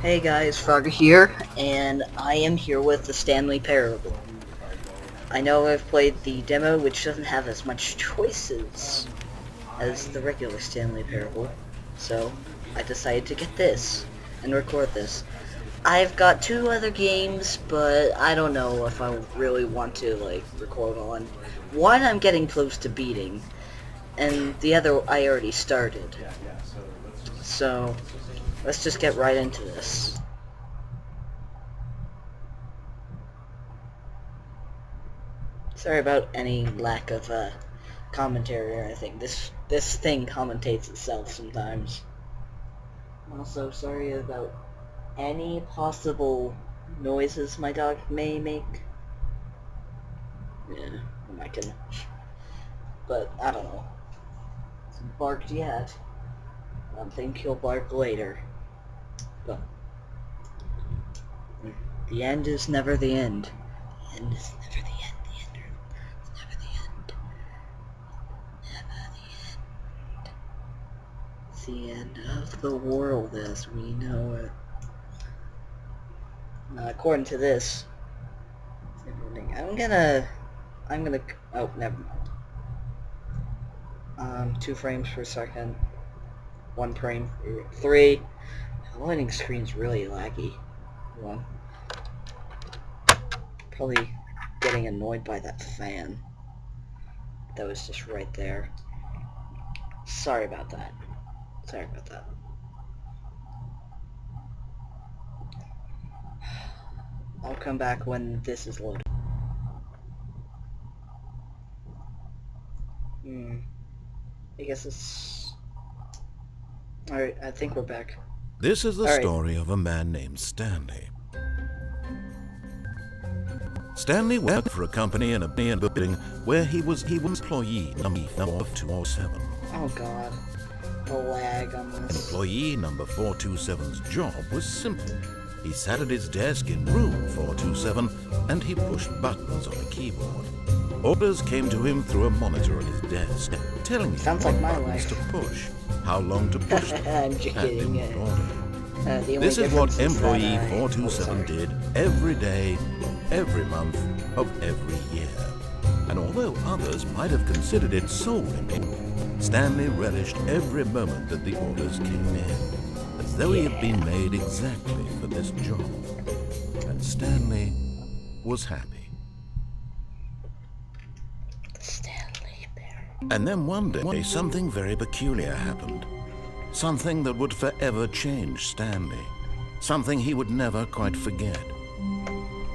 Hey guys, Frogger here, and I am here with the Stanley Parable. I know I've played the demo, which doesn't have as much choices as the regular Stanley Parable, so I decided to get this and record this. I've got two other games, but I don't know if I really want to, record on. One I'm getting close to beating, and the other I already started. So, let's just get right into this. Sorry about any lack of commentary or anything. This thing commentates itself sometimes. I'm also sorry about any possible noises my dog may make. Yeah, I can. But I don't know. Hasn't barked yet. I don't think he'll bark later. But the end is never the end. The end is never the end. The end is never the end. Never the end. It's the end of the world as we know it. According to this, I'm gonna. Oh, never mind. 2 frames per second. 1 frame. 3. The loading screen's really laggy. Well, probably getting annoyed by that fan. That was just right there. Sorry about that. Sorry about that. I'll come back when this is loaded. I guess it's... Alright, I think we're back. This is the story of a man named Stanley. Stanley worked for a company in a building where he was employee number 427. Oh god. The lag on this. Employee number 427's job was simple. He sat at his desk in room 427 and he pushed buttons on a keyboard. Orders came to him through a monitor on his desk, telling him what buttons to push, how long to push them, I'm just kidding. in what order. This is what employee 427 did every day, every month of every year. And although others might have considered it soul-winning, Stanley relished every moment that the orders came in, as though he had been made exactly for this job. And Stanley was happy. And then one day, something very peculiar happened. Something that would forever change Stanley. Something he would never quite forget.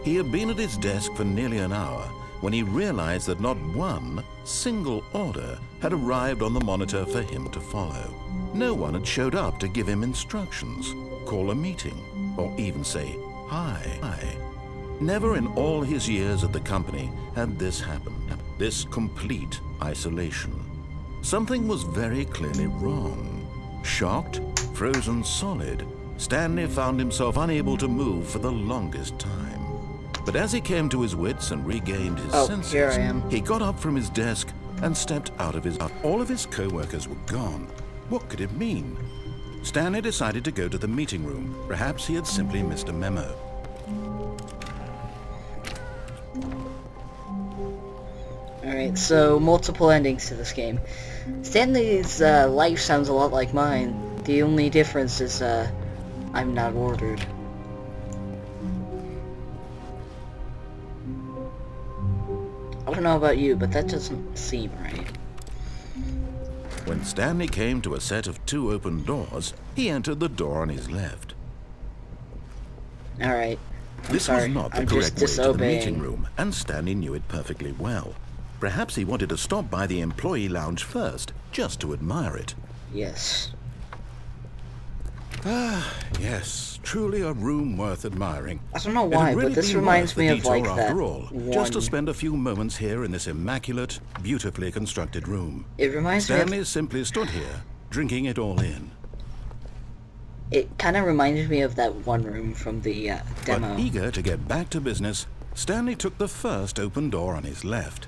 He had been at his desk for nearly an hour when he realized that not one single order had arrived on the monitor for him to follow. No one had showed up to give him instructions, call a meeting, or even say hi. Never in all his years at the company had this happened. This complete isolation. Something was very clearly wrong. Shocked, frozen solid, Stanley found himself unable to move for the longest time. But as he came to his wits and regained his senses, here I am. He got up from his desk and stepped out of his... All of his co-workers were gone. What could it mean? Stanley decided to go to the meeting room. Perhaps he had simply missed a memo. Alright, so multiple endings to this game. Stanley's life sounds a lot like mine. The only difference is I'm not ordered. I don't know about you, but that doesn't seem right. When Stanley came to a set of 2 open doors, he entered the door on his left. Alright. This was not the correct way to the meeting room, and Stanley knew it perfectly well. Perhaps he wanted to stop by the employee lounge first, just to admire it. Yes. Ah, yes, truly a room worth admiring. I don't know why, but this reminds me of like that after all, just to spend a few moments here in this immaculate, beautifully constructed room. It reminds me of... Stanley simply stood here, drinking it all in. It kind of reminded me of that one room from the demo. But eager to get back to business, Stanley took the first open door on his left.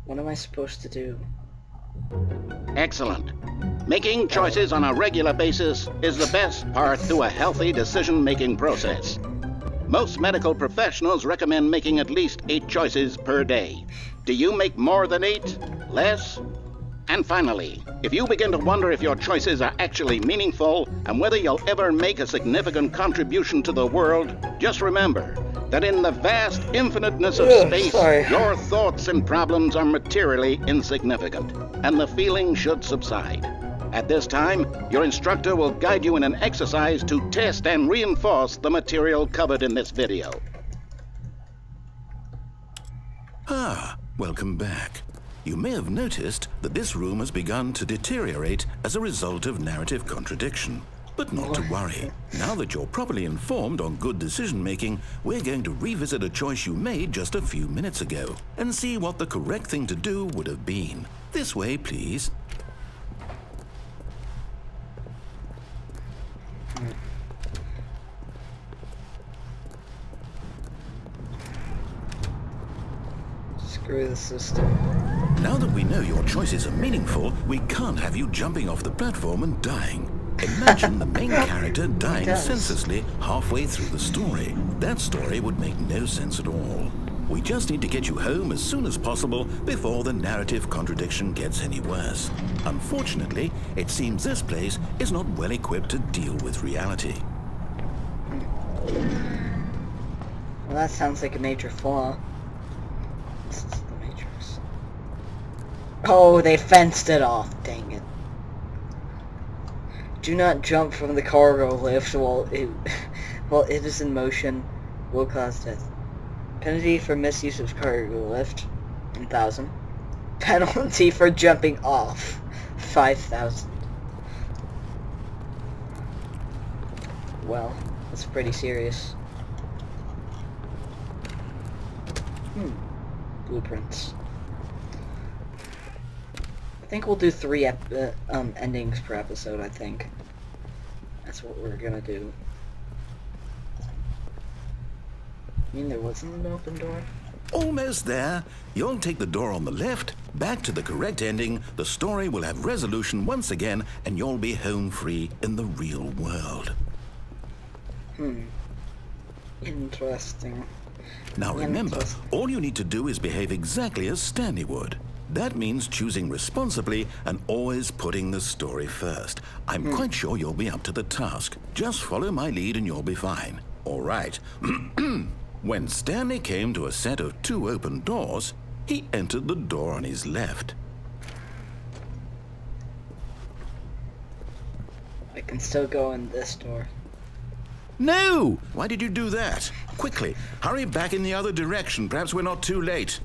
What am I supposed to do? Excellent. Making choices on a regular basis is the best part to a healthy decision-making process. Most medical professionals recommend making at least 8 choices per day. Do you make more than 8? Less? And finally, if you begin to wonder if your choices are actually meaningful and whether you'll ever make a significant contribution to the world, just remember that in the vast infiniteness of space, your thoughts and problems are materially insignificant, and the feeling should subside. At this time, your instructor will guide you in an exercise to test and reinforce the material covered in this video. Ah, welcome back. You may have noticed that this room has begun to deteriorate as a result of narrative contradiction. But not to worry. Now that you're properly informed on good decision-making, we're going to revisit a choice you made just a few minutes ago and see what the correct thing to do would have been. This way, please. Screw the system. Now that we know your choices are meaningful, we can't have you jumping off the platform and dying. Imagine the main character dying senselessly halfway through the story. That story would make no sense at all. We just need to get you home as soon as possible before the narrative contradiction gets any worse. Unfortunately, it seems this place is not well equipped to deal with reality. Well, that sounds like a major flaw. This is the Matrix. Oh, they fenced it off. Dang it. Do not jump from the cargo lift while it is in motion. Will cause death. Penalty for misuse of cargo lift, 1,000. Penalty for jumping off, 5,000. Well, that's pretty serious. Blueprints. I think we'll do 3 endings per episode, I think. That's what we're gonna do. I mean, there wasn't an open door? Almost there. You'll take the door on the left, back to the correct ending, the story will have resolution once again, and you'll be home free in the real world. Interesting. Now remember, all you need to do is behave exactly as Stanley would. That means choosing responsibly and always putting the story first. I'm quite sure you'll be up to the task. Just follow my lead and you'll be fine. All right. When Stanley came to a set of 2 open doors, he entered the door on his left. I can still go in this door. No! Why did you do that? Quickly, hurry back in the other direction. Perhaps we're not too late.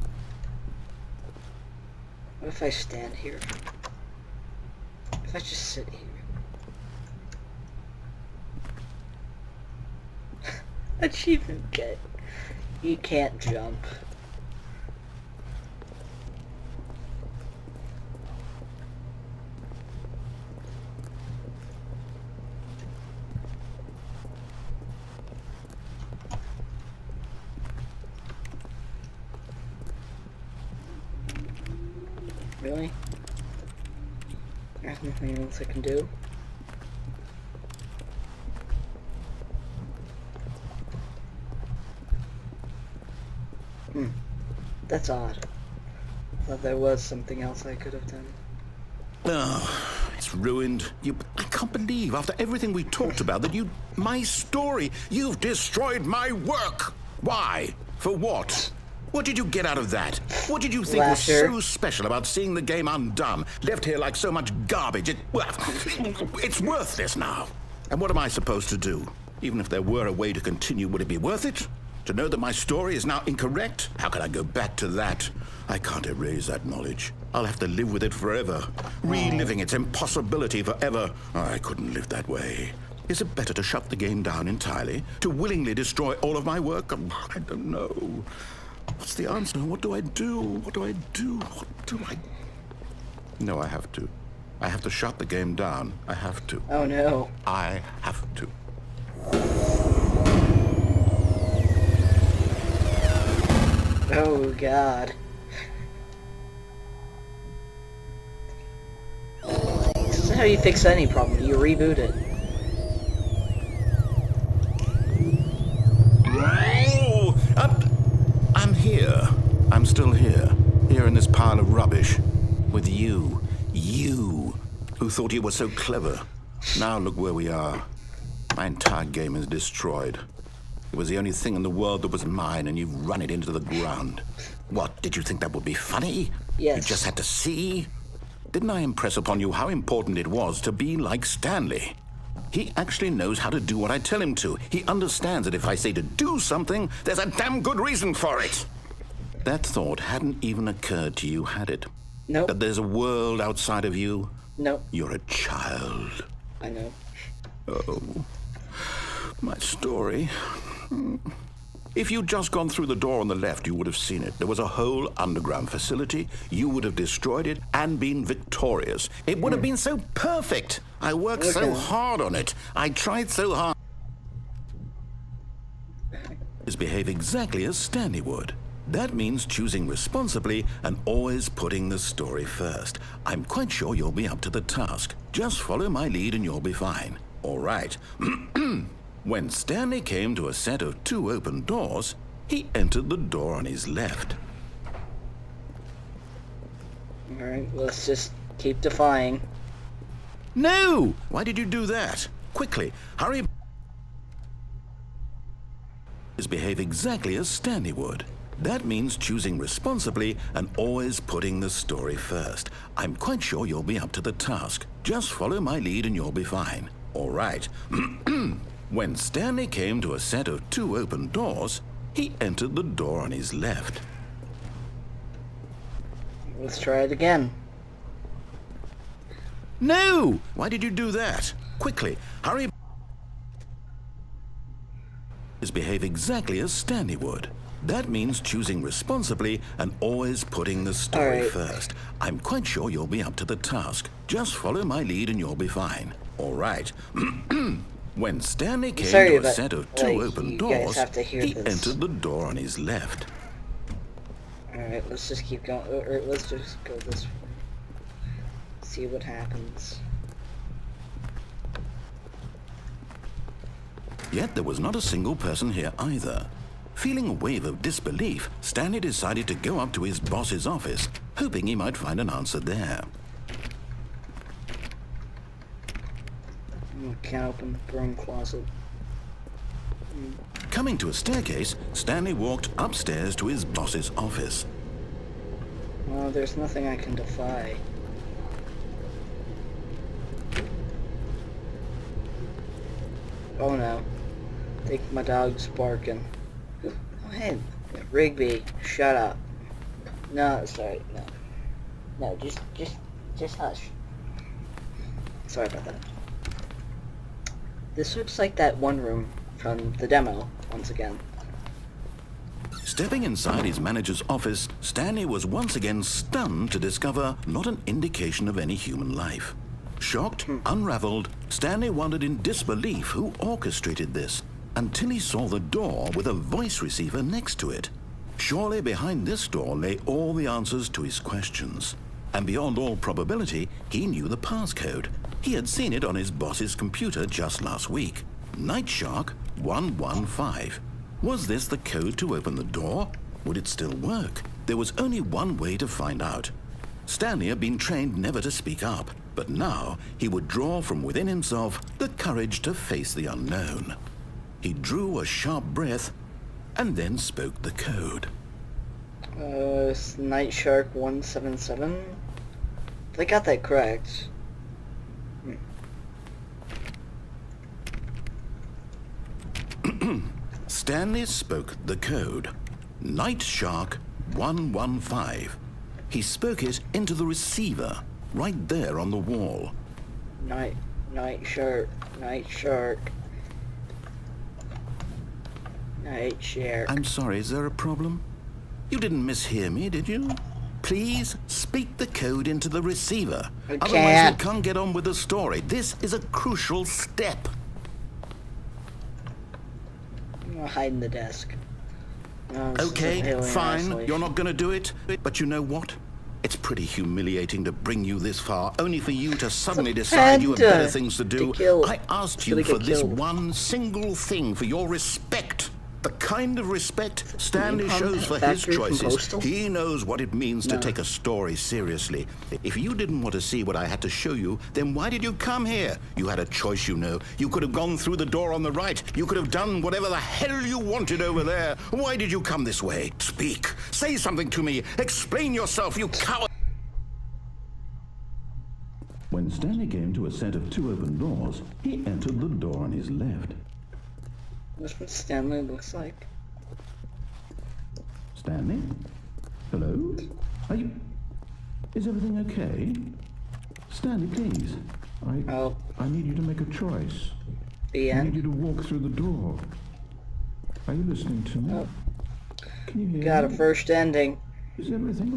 What if I stand here? If I just sit here? Achievement get. You can't jump. Really? There's nothing else I can do? That's odd. I thought there was something else I could have done. Oh, it's ruined. I can't believe, after everything we talked about, that my story, you've destroyed my work. Why? For what? What did you get out of that? What did you think was so special about seeing the game undone, left here like so much garbage? It's worthless now. And what am I supposed to do? Even if there were a way to continue, would it be worth it? To know that my story is now incorrect? How can I go back to that? I can't erase that knowledge. I'll have to live with it forever, reliving its impossibility forever. I couldn't live that way. Is it better to shut the game down entirely? To willingly destroy all of my work? I don't know. What's the answer? What do I do? What do I do? What do I... No, I have to. I have to shut the game down. I have to. Oh no. I have to. Oh god. how you fix any problem. You reboot it. Oh, I'm here. I'm still here. Here in this pile of rubbish. With you. You. Who thought you were so clever. Now look where we are. My entire game is destroyed. It was the only thing in the world that was mine, and you've run it into the ground. What, did you think that would be funny? Yes. You just had to see? Didn't I impress upon you how important it was to be like Stanley? He actually knows how to do what I tell him to. He understands that if I say to do something, there's a damn good reason for it. That thought hadn't even occurred to you, had it? Nope. That there's a world outside of you? Nope. You're a child. I know. Oh, my story. If you'd just gone through the door on the left, you would have seen it. There was a whole underground facility. You would have destroyed it and been victorious. It would have been so perfect. I worked so hard on it. I tried so hard. Behave exactly as Stanley would. That means choosing responsibly and always putting the story first. I'm quite sure you'll be up to the task. Just follow my lead and you'll be fine. All right. When Stanley came to a set of 2 open doors, he entered the door on his left. Alright, let's just keep defying. No! Why did you do that? Quickly, hurry. Behave exactly as Stanley would. That means choosing responsibly and always putting the story first. I'm quite sure you'll be up to the task. Just follow my lead and you'll be fine. All right. When Stanley came to a set of 2 open doors, he entered the door on his left. Let's try it again. No! Why did you do that? Quickly, hurry. Behave exactly as Stanley would. That means choosing responsibly and always putting the story first. I'm quite sure you'll be up to the task. Just follow my lead and you'll be fine. All right. When Stanley came to a set of 2 open doors, he entered the door on his left. Alright, let's just keep going, or let's just go this way. See what happens. Yet there was not a single person here either. Feeling a wave of disbelief, Stanley decided to go up to his boss's office, hoping he might find an answer there. Can't open the broom closet. Coming to a staircase, Stanley walked upstairs to his boss's office. Well, there's nothing I can defy. Oh no. I think my dog's barking. Oh hey, Rigby, shut up. No, sorry, no. No, just hush. Sorry about that. This looks like that one room from the demo, once again. Stepping inside his manager's office, Stanley was once again stunned to discover not an indication of any human life. Shocked, unraveled, Stanley wondered in disbelief who orchestrated this, until he saw the door with a voice receiver next to it. Surely behind this door lay all the answers to his questions. And beyond all probability, he knew the passcode. He had seen it on his boss's computer just last week. Night Shark 115. Was this the code to open the door? Would it still work? There was only one way to find out. Stanley had been trained never to speak up, but now he would draw from within himself the courage to face the unknown. He drew a sharp breath and then spoke the code. Night Shark 177? They got that correct. Stanley spoke the code. Night Shark 115. He spoke it into the receiver, right there on the wall. Night Shark. Night Shark. I'm sorry, is there a problem? You didn't mishear me, did you? Please speak the code into the receiver. Otherwise we can't get on with the story. This is a crucial step. I'll hide in the desk. Okay, fine, you're not going to do it. But you know what? It's pretty humiliating to bring you this far, only for you to suddenly decide you have better things to do. I asked you for this one single thing, for your respect. The kind of respect Stanley shows for his choices. He knows what it means to take a story seriously. If you didn't want to see what I had to show you, then why did you come here? You had a choice, you know. You could have gone through the door on the right. You could have done whatever the hell you wanted over there. Why did you come this way? Speak. Say something to me. Explain yourself, you coward. When Stanley came to a set of 2 open doors, he entered the door on his left. That's what Stanley looks like. Stanley? Hello? Are you... Is everything okay? Stanley, please. I need you to make a choice. The end? I need you to walk through the door. Are you listening to me? Oh. Can you hear Got me? a first ending. Is everything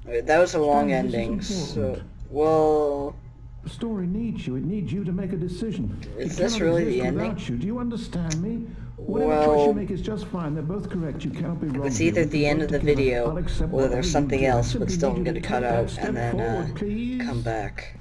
alright? That was a long Stanley, this ending, is so... important. Well... The story needs you. It needs you to make a decision. Is this really the ending? Without you. Do you understand me? Whatever choice Well... you make is just fine. They're both correct. You cannot be wrong. It's either the end of the video, or there's something else, but still I'm gonna cut out and then come back.